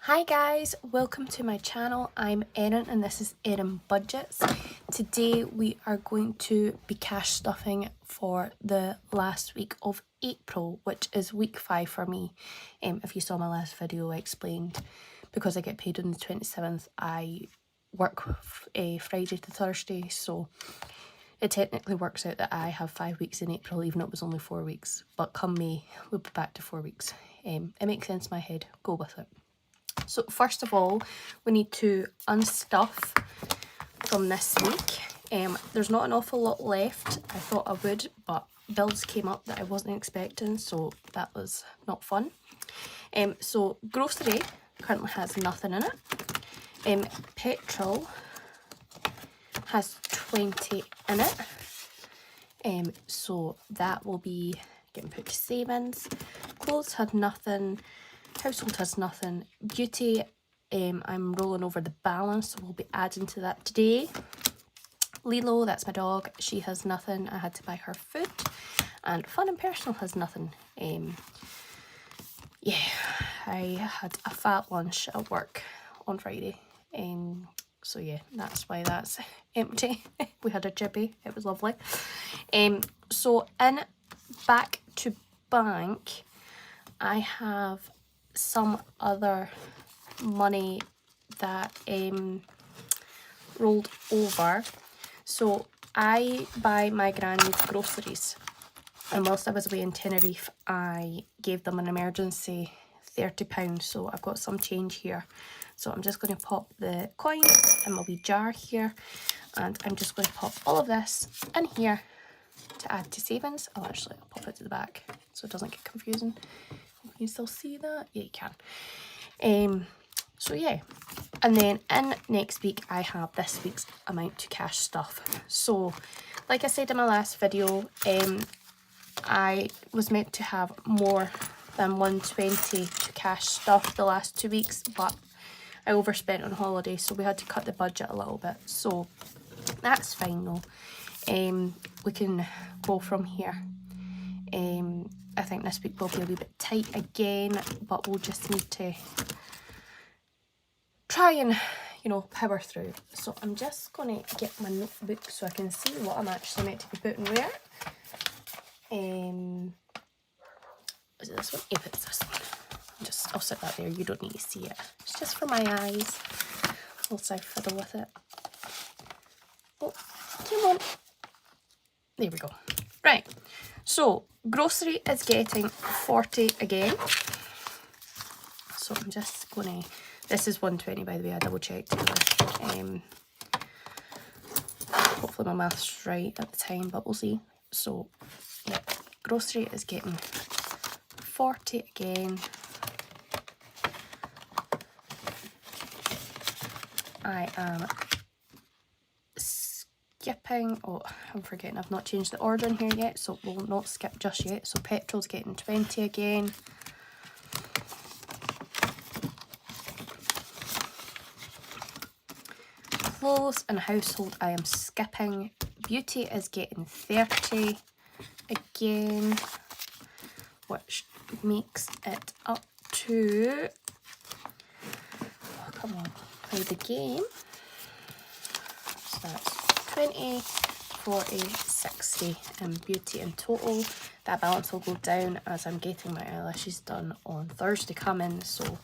Hi guys, welcome to my channel. I'm Erin and this is Erin Budgets. Today we are going to be cash stuffing for the last week of April, which is week 5 for me. If you saw my last video, I explained because I get paid on the 27th, I work Friday to Thursday, so it technically works out that I have 5 weeks in April, even though it was only 4 weeks. But come May, we'll be back to 4 weeks. It makes sense in my head, go with it. So first of all, we need to unstuff from this week. There's not an awful lot left. I thought I would, but bills came up that I wasn't expecting, so that was not fun. So grocery currently has nothing in it. Petrol has 20 in it. So that will be getting put to savings. Clothes had nothing. Household has nothing. Beauty, I'm rolling over the balance, so we'll be adding to that today. Lilo, that's my dog, she has nothing. I had to buy her food. And Fun and Personal has nothing. Yeah, I had a fat lunch at work on Friday. So yeah, that's why that's empty. We had a chippy, it was lovely. So in back to bank, I have some other money that rolled over. So I buy my granny's groceries, and whilst I was away in Tenerife I gave them an emergency £30, so I've got some change here. So I'm just going to pop the coin in my wee jar here, and I'm just going to pop all of this in here to add to savings. I'll pop it to the back so it doesn't get confusing. Can you still see that? Yeah, you can. So yeah, and then in next week I have this week's amount to cash stuff. So like I said in my last video, I was meant to have more than 120 to cash stuff the last 2 weeks, but I overspent on holiday, so we had to cut the budget a little bit. So that's fine though. We can go from here. I think this week will be a wee bit tight again, but we'll just need to try and, power through. So I'm just going to get my notebook so I can see what I'm actually meant to be putting where. Is it this one? Yep, it's this one. I'll sit that there, you don't need to see it. It's just for my eyes, whilst I fiddle with it. Oh, come on. There we go. Right. So, grocery is getting 40 again. So I'm just going to... This is 120, by the way, I double checked. Hopefully my math's right at the time, but we'll see. So, yeah, grocery is getting 40 again. I am skipping... Oh, I'm forgetting I've not changed the order in here yet, so we'll not skip just yet. So petrol's getting 20 again. Clothes and household I am skipping. Beauty is getting 30 again, which makes it up to... Oh, come on, play the game. So that's 20, 40, 60 in beauty in total. That balance will go down as I'm getting my eyelashes done on Thursday coming, so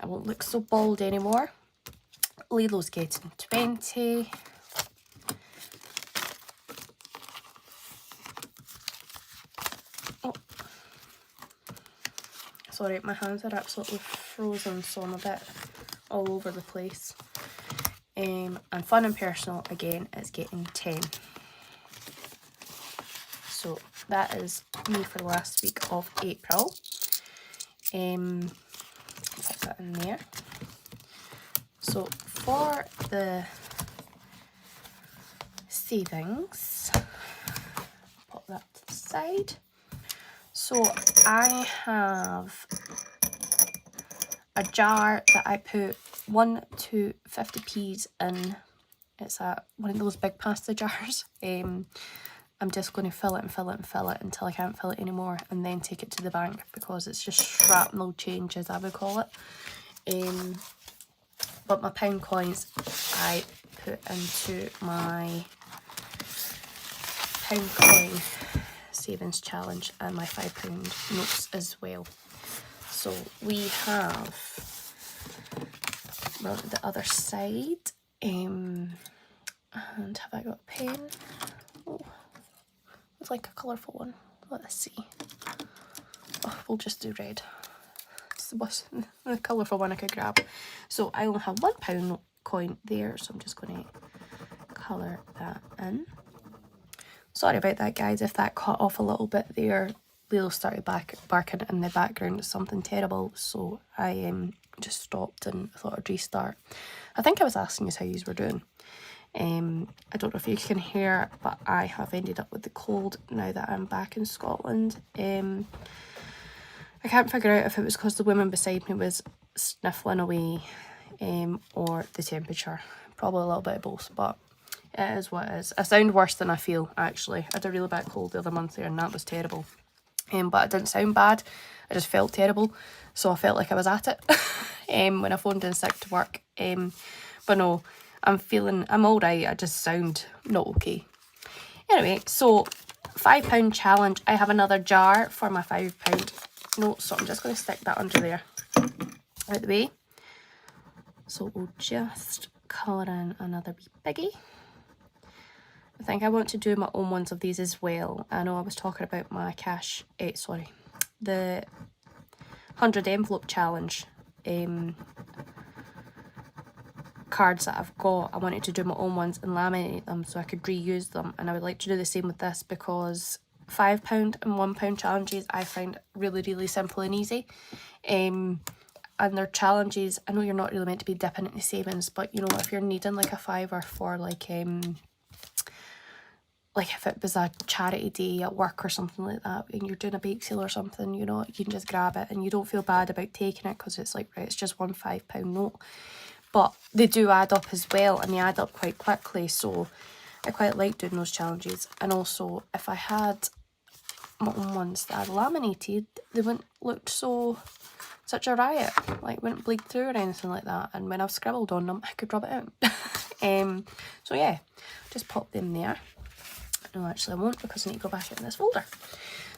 I won't look so bald anymore. Lilo's getting 20. Oh, sorry, my hands are absolutely frozen, so I'm a bit all over the place. And Fun and Personal again is getting 10. So that is me for the last week of April. Put that in there. So for the savings, put that to the side. So I have a jar that I put 1 to 50p's in. It's one of those big pasta jars. I'm just going to fill it and fill it and fill it until I can't fill it anymore, and then take it to the bank because it's just shrapnel change, as I would call it. But my pound coins I put into my pound coin savings challenge and my £5 notes as well. So we have, well, the other side, and have I got a pen? Oh, it's like a colourful one. Let's see. Oh, we'll just do red. It's the colourful one I could grab. So I only have £1 coin there, so I'm just going to colour that in. Sorry about that, guys, if that cut off a little bit there. Lilo started barking in the background at something terrible, so I just stopped and thought I'd restart. I think I was asking you how you were doing. I don't know if you can hear, but I have ended up with the cold now that I'm back in Scotland. I can't figure out if it was because the woman beside me was sniffling away, or the temperature. Probably a little bit of both, but it is what it is. I sound worse than I feel, actually. I had a really bad cold the other month there, and that was terrible. But it didn't sound bad. I just felt terrible, so I felt like I was at it when I phoned in sick to work. But no, I'm all right. I just sound not okay. Anyway, so £5 challenge. I have another jar for my £5 notes, so I'm just going to stick that under there, out the way. So we'll just colour in another wee biggie. I think I want to do my own ones of these as well. I know I was talking about my the 100 envelope challenge cards that I've got. I wanted to do my own ones and laminate them so I could reuse them, and I would like to do the same with this, because £5 and £1 challenges I find really, really simple and easy. And they're challenges. I know you're not really meant to be dipping into savings, but you know, if you're needing like a fiver for like if it was a charity day at work or something like that, and you're doing a bake sale or something, you know, you can just grab it and you don't feel bad about taking it, because it's like, right, it's just one £5 note. But they do add up as well, and they add up quite quickly, so I quite like doing those challenges. And also, if I had my own ones that I laminated, they wouldn't look such a riot, like wouldn't bleed through or anything like that, and when I've scribbled on them I could rub it out. So yeah, just pop them there. No, actually I won't, because I need to go back in this folder.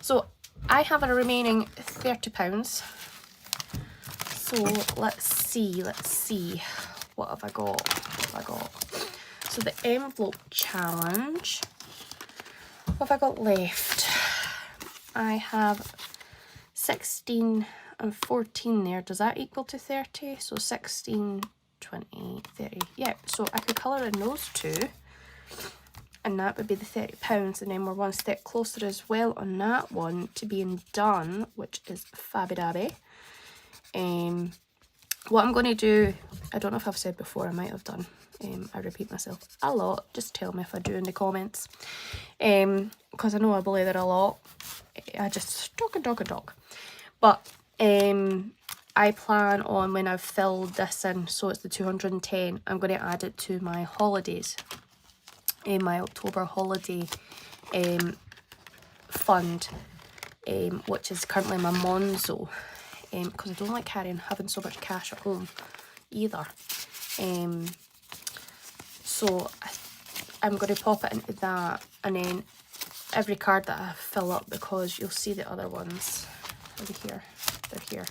So I have a remaining £30. So let's see, what have I got? So the envelope challenge, what have I got left? I have 16 and 14 there. Does that equal to 30? So 16, 20, 30. Yeah, so I could colour in those two, and that would be the £30, and then we're one step closer as well on that one to being done, which is fabby-dabby. What I'm going to do, I don't know if I've said before, I might have done. I repeat myself a lot. Just tell me if I do in the comments, because I know I blather a lot. I just talk and talk and talk. But I plan on, when I've filled this in, so it's the 210, I'm going to add it to my holidays, my October holiday fund, which is currently my Monzo, because I don't like having so much cash at home either. So I'm going to pop it into that, and then every card that I fill up, because you'll see the other ones over here, they're here.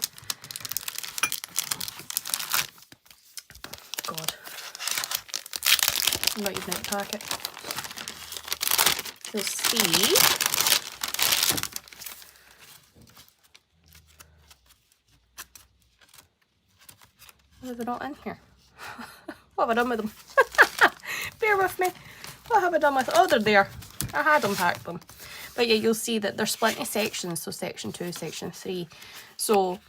God, I'm not even out of packet. You'll see they're not in here. What have I done with them? Bear with me. What have I done with? Oh, they're there. I had unpacked them. But yeah, you'll see that they're split into sections. So section 2, section 3. So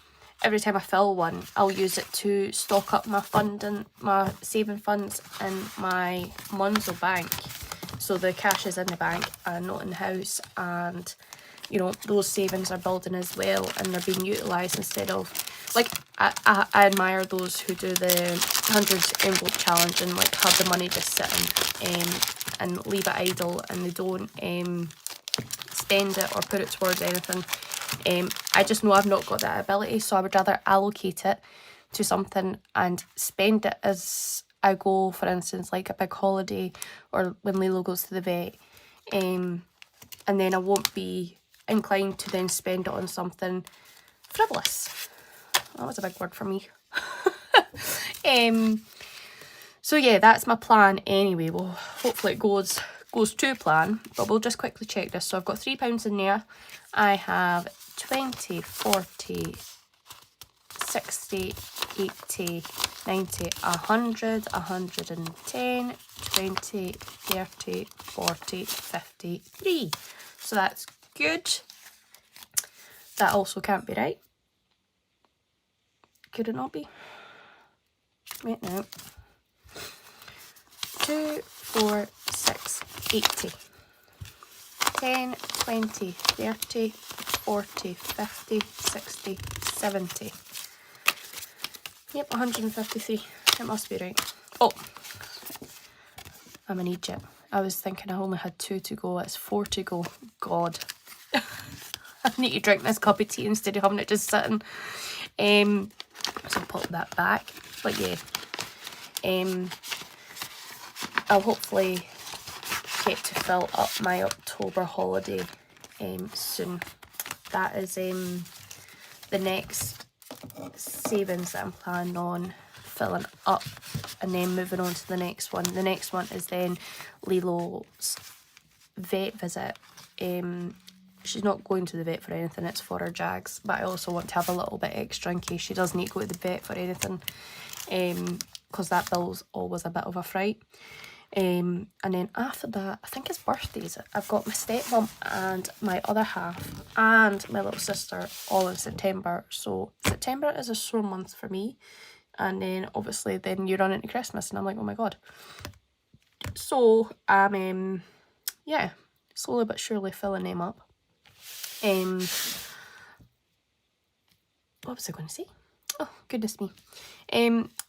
every time I fill one, I'll use it to stock up my my saving funds in my Monzo bank. So the cash is in the bank and not in the house, and you know, those savings are building as well, and they're being utilised instead of, like, I admire those who do the 100 envelope challenge and like have the money just sitting and leave it idle, and they don't spend it or put it towards anything. I just know I've not got that ability, so I would rather allocate it to something and spend it as I go, for instance, like a big holiday or when Lilo goes to the vet, and then I won't be inclined to then spend it on something frivolous. That was a big word for me. So yeah, that's my plan anyway. Well, hopefully it goes to plan, but we'll just quickly check this. So I've got £3 in there. I have 20, 40, 60, 80, 90, 100, 110, 20, 30, 40, 53. So that's good. That also can't be right. Could it not be? Wait now. 2, 4, 6, 80. 10, 20, 30, 40, 50, 60, 70. Yep, 153. It must be right. Oh, I'm an idiot. I was thinking I only had 2 to go. It's 4 to go. God. I need to drink this cup of tea instead of having it just sitting. So I'll pop that back. But yeah. I'll hopefully get to fill up my October holiday soon. That is the next savings that I'm planning on filling up, and then moving on to the next one. The next one is then Lilo's vet visit. She's not going to the vet for anything, it's for her Jags, but I also want to have a little bit extra in case she does need to go to the vet for anything, because that bill's always a bit of a fright. And then after that, I think it's birthdays. I've got my stepmom and my other half and my little sister all in September. So September is a sore month for me. And then obviously then you run into Christmas and I'm like, oh my God. So I'm, yeah, slowly but surely filling them up. What was I going to say? Oh, goodness me.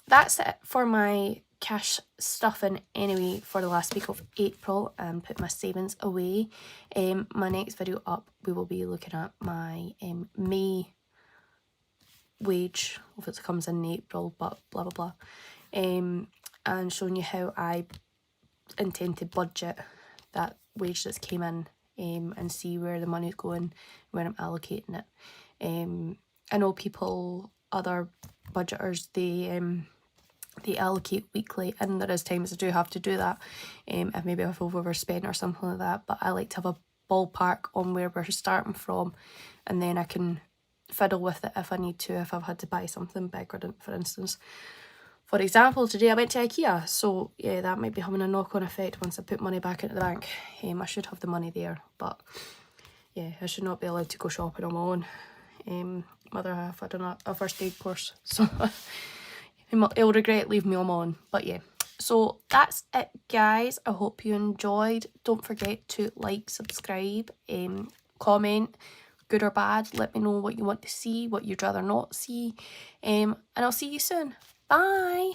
That's it for my cash stuffing anyway for the last week of April, and put my savings away. My next video up, we will be looking at my May wage, if it comes in April, but blah blah blah, and showing you how I intend to budget that wage that's came in, and see where the money's going, where I'm allocating it. I know people, other budgeters, they allocate weekly, and there is times I do have to do that, if maybe I've overspent or something like that, but I like to have a ballpark on where we're starting from, and then I can fiddle with it if I need to, if I've had to buy something bigger. For instance, for example, today I went to IKEA, so yeah, that might be having a knock-on effect once I put money back into the bank. I should have the money there, but yeah, I should not be allowed to go shopping on my own. Mother half had a first aid course, so he'll regret leaving me on my own. But yeah, so that's it guys. I hope you enjoyed. Don't forget to like, subscribe, comment, good or bad. Let me know what you want to see, what you'd rather not see, and I'll see you soon. Bye.